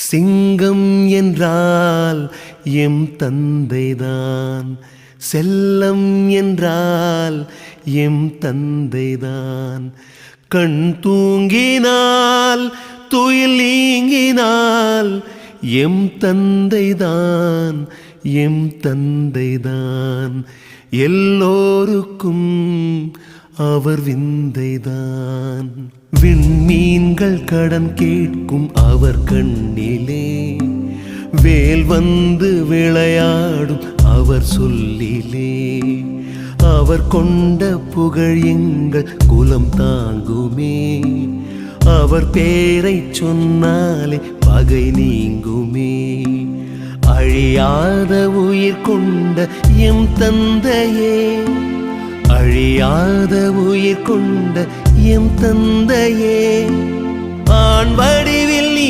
சிங்கம் என்றால் எம் தந்தைதான், செல்லம் என்றால் எம் தந்தைதான். கண் தூங்கினால் துயில் நீங்கினால் எம் தந்தைதான், எம் தந்தைதான். எல்லோருக்கும் அவர் விந்தைதான். விண்மீன்கள் கடன் கேட்கும் அவர் கண்ணிலே, வேல் வந்து விளையாடும் அவர் சொல்லிலே. அவர் கொண்ட புகழ் எங்கள் குலம் தாங்குமே, அவர் பேரை சொன்னாலே பகை நீங்குமே. அழியாத உயிர் கொண்ட எம் தந்தையே, அழியாத உயிர் கொண்ட எம் தந்தையே. ஆண் வடிவில் நீ